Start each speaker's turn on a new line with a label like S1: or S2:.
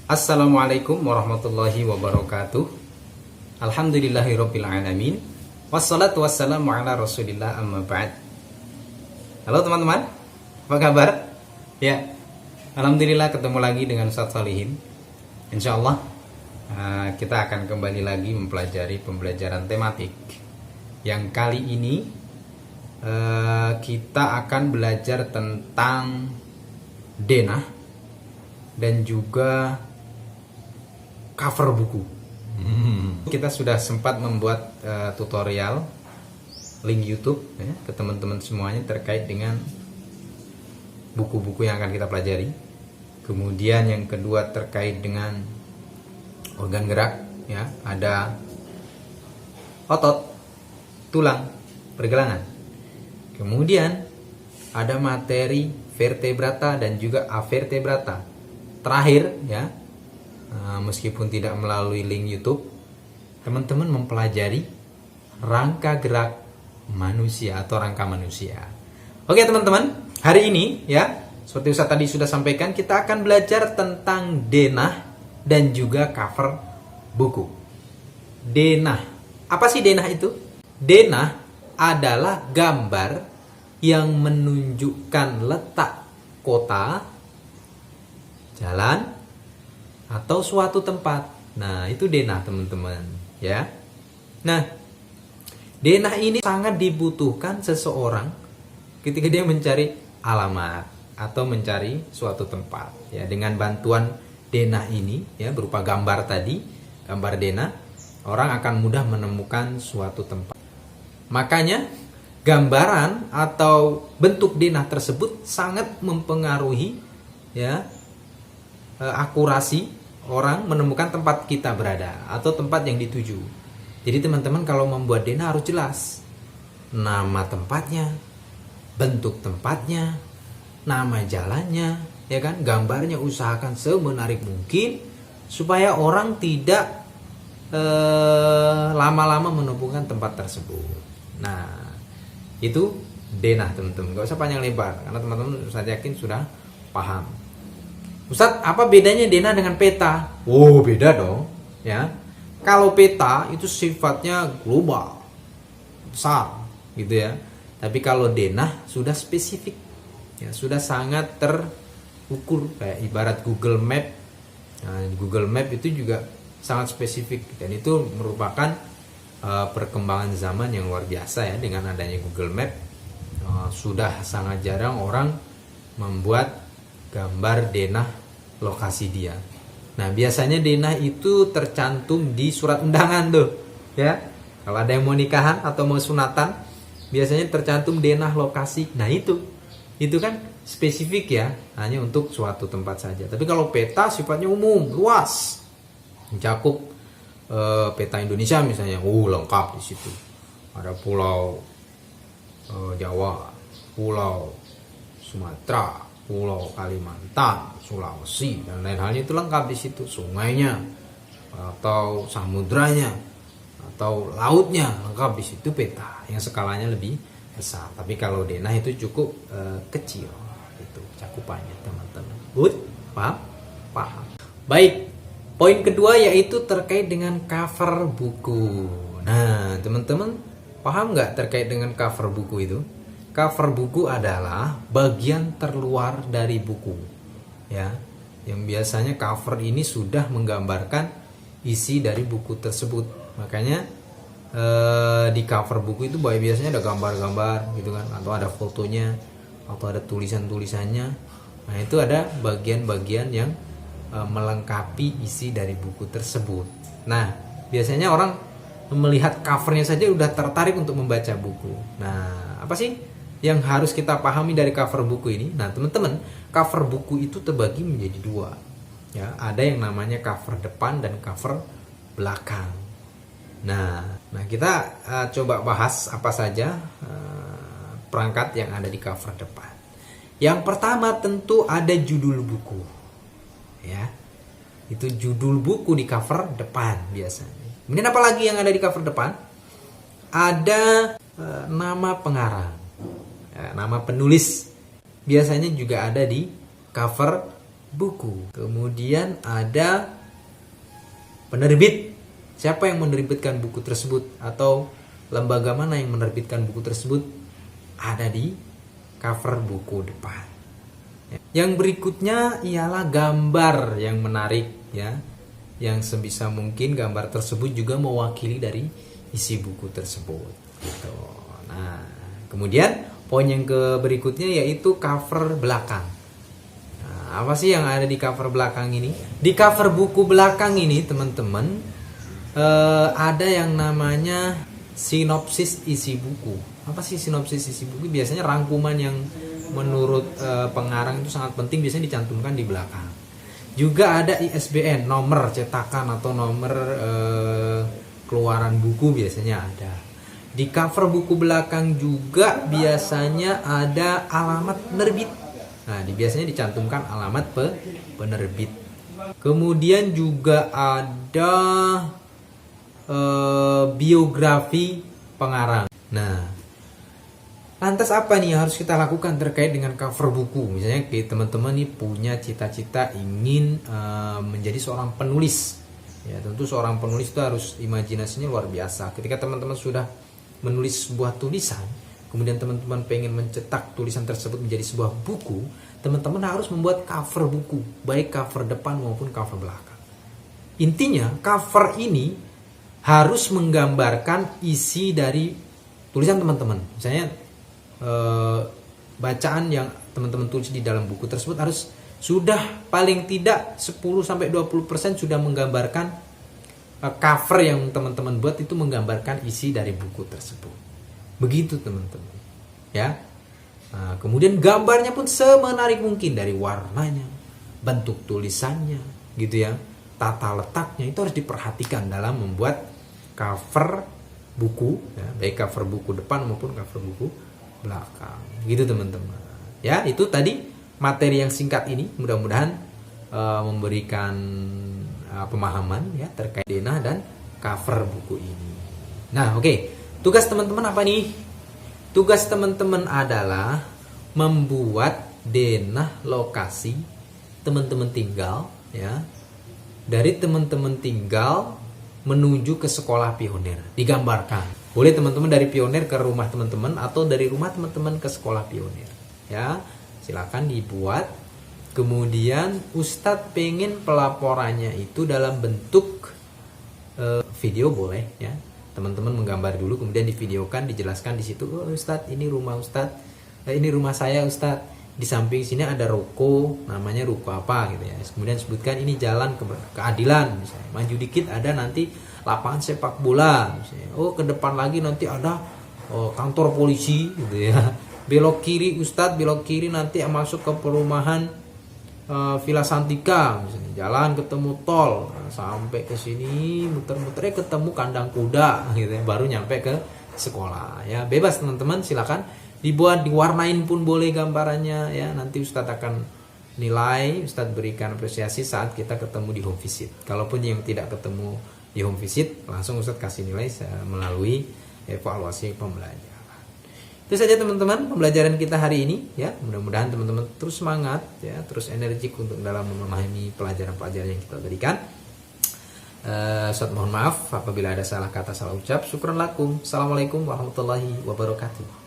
S1: Assalamualaikum warahmatullahi wabarakatuh. Alhamdulillahirabbil alamin. Wassalatu wassalamu ala Rasulillah amma ba'd. Halo teman-teman, apa kabar? Ya, alhamdulillah ketemu lagi dengan Ustaz Solihin. Insyaallah kita akan kembali lagi mempelajari pembelajaran tematik. Yang kali ini kita akan belajar tentang denah dan juga cover buku. Kita sudah sempat membuat tutorial link YouTube ya, ke teman-teman semuanya terkait dengan buku-buku yang akan kita pelajari. Kemudian yang kedua terkait dengan organ gerak ya, ada otot, tulang, pergelangan. Kemudian ada materi vertebrata dan juga avertebrata. Terakhir ya, meskipun tidak melalui link YouTube, teman-teman mempelajari rangka gerak manusia atau rangka manusia. Oke teman-teman, hari ini ya, seperti Ustaz tadi sudah sampaikan, kita akan belajar tentang denah dan juga cover buku. Denah, apa sih denah itu? Denah adalah gambar yang menunjukkan letak kota, jalan, atau suatu tempat. Nah, itu denah teman-teman ya. Nah, denah ini sangat dibutuhkan seseorang ketika dia mencari alamat atau mencari suatu tempat ya. Dengan bantuan denah ini ya, berupa gambar tadi, gambar denah, orang akan mudah menemukan suatu tempat. Makanya gambaran atau bentuk denah tersebut sangat mempengaruhi ya, akurasi orang menemukan tempat kita berada atau tempat yang dituju. Jadi teman-teman kalau membuat denah harus jelas nama tempatnya, bentuk tempatnya, nama jalannya, ya kan? Gambarnya usahakan semenarik mungkin supaya orang tidak lama-lama menemukan tempat tersebut. Nah, itu denah teman-teman. Gak usah panjang lebar karena teman-teman saya yakin sudah paham. Ustaz, apa bedanya denah dengan peta? Oh, beda dong, ya. Kalau peta itu sifatnya global, besar, gitu ya. Tapi kalau denah sudah spesifik, ya, sudah sangat terukur, kayak ibarat Google Map. Nah, Google Map itu juga sangat spesifik dan itu merupakan perkembangan zaman yang luar biasa ya. Dengan adanya Google Map, sudah sangat jarang orang membuat gambar denah lokasi dia. Nah, biasanya denah itu tercantum di surat undangan tuh, ya. Kalau ada yang mau nikahan atau mau sunatan, biasanya tercantum denah lokasi. Nah, itu kan spesifik ya, hanya untuk suatu tempat saja. Tapi kalau peta sifatnya umum, luas, mencakup peta Indonesia misalnya, lengkap di situ. Ada pulau Jawa, pulau Sumatera, Pulau Kalimantan, Sulawesi, dan lain halnya itu lengkap di situ. Sungainya, atau samudranya, atau lautnya lengkap di situ peta yang skalanya lebih besar. Tapi kalau denah itu cukup kecil, itu cakupannya teman-teman. Good, paham? Paham. Baik, poin kedua yaitu terkait dengan cover buku. Nah, teman-teman paham nggak terkait dengan cover buku itu? Cover buku adalah bagian terluar dari buku ya, yang biasanya cover ini sudah menggambarkan isi dari buku tersebut. Makanya di cover buku itu biasanya ada gambar-gambar gitu kan, atau ada fotonya, atau ada tulisan-tulisannya. Nah, itu ada bagian-bagian yang melengkapi isi dari buku tersebut. Nah, biasanya orang melihat covernya saja udah tertarik untuk membaca buku. Nah, apa sih yang harus kita pahami dari cover buku ini? Nah, teman-teman, cover buku itu terbagi menjadi dua. Ya, ada yang namanya cover depan dan cover belakang. Nah kita coba bahas apa saja perangkat yang ada di cover depan. Yang pertama tentu ada judul buku. Ya, itu judul buku di cover depan biasanya. Kemudian apa lagi yang ada di cover depan? Ada nama pengarang. Nama penulis biasanya juga ada di cover buku. Kemudian ada penerbit. Siapa yang menerbitkan buku tersebut atau lembaga mana yang menerbitkan buku tersebut, ada di cover buku depan. Yang berikutnya ialah gambar yang menarik ya. Yang sebisa mungkin gambar tersebut juga mewakili dari isi buku tersebut. Gitu. Nah, kemudian poin yang berikutnya yaitu cover belakang. Nah, apa sih yang ada di cover belakang ini? Di cover buku belakang ini, teman-teman, ada yang namanya sinopsis isi buku. Apa sih sinopsis isi buku? Biasanya rangkuman yang menurut pengarang itu sangat penting, biasanya dicantumkan di belakang. Juga ada ISBN, nomor cetakan atau nomor keluaran buku biasanya ada. Di cover buku belakang juga biasanya ada alamat penerbit. Nah, biasanya dicantumkan alamat penerbit. Kemudian juga ada biografi pengarang. Nah, lantas apa nih yang harus kita lakukan terkait dengan cover buku? Misalnya teman-teman nih punya cita-cita ingin menjadi seorang penulis. Ya, tentu seorang penulis itu harus imajinasinya luar biasa. Ketika teman-teman sudah menulis sebuah tulisan, kemudian teman-teman pengen mencetak tulisan tersebut menjadi sebuah buku, teman-teman harus membuat cover buku, baik cover depan maupun cover belakang. Intinya, cover ini harus menggambarkan isi dari tulisan teman-teman. Misalnya bacaan yang teman-teman tulis di dalam buku tersebut harus sudah paling tidak 10-20% sudah menggambarkan cover yang teman-teman buat itu menggambarkan isi dari buku tersebut. Begitu teman-teman. Ya. Nah, kemudian gambarnya pun semenarik mungkin, dari warnanya, bentuk tulisannya, gitu ya. Tata letaknya itu harus diperhatikan dalam membuat cover buku, ya, baik cover buku depan maupun cover buku belakang. Gitu teman-teman. Ya, itu tadi materi yang singkat ini mudah-mudahan memberikan pemahaman ya terkait denah dan cover buku ini. Nah, oke. Tugas teman-teman apa nih? Tugas teman-teman adalah membuat denah lokasi teman-teman tinggal ya. Dari teman-teman tinggal menuju ke sekolah pionir. Digambarkan. Boleh teman-teman dari pionir ke rumah teman-teman atau dari rumah teman-teman ke sekolah pionir. Ya, silakan dibuat. Kemudian Ustadz pengen pelaporannya itu dalam bentuk video boleh ya. Teman-teman menggambar dulu, kemudian divideokan, dijelaskan di situ. Oh Ustadz, ini rumah Ustadz, ini rumah saya Ustadz. Di samping sini ada ruko, namanya ruko apa gitu ya. Kemudian sebutkan ini jalan keadilan misalnya. Maju dikit ada nanti lapangan sepak bola misalnya. Oh ke depan lagi nanti ada kantor polisi gitu ya. Belok kiri Ustadz, belok kiri nanti masuk ke perumahan Villa Santika misalnya. Jalan ketemu tol, nah, sampai ke sini muter-muternya ketemu kandang kuda gitu ya. Baru nyampe ke sekolah ya. Bebas teman-teman, silakan dibuat, diwarnain pun boleh gambarannya ya. Nanti Ustadz akan nilai, Ustadz berikan apresiasi saat kita ketemu di home visit. Kalaupun yang tidak ketemu di home visit, langsung Ustadz kasih nilai melalui evaluasi pembelajaran. Itu saja teman-teman pembelajaran kita hari ini ya. Mudah-mudahan teman-teman terus semangat ya, terus energik untuk dalam memahami pelajaran-pelajaran yang kita berikan. Ustadz mohon maaf apabila ada salah kata, salah ucap. Syukran lakum. Assalamualaikum warahmatullahi wabarakatuh.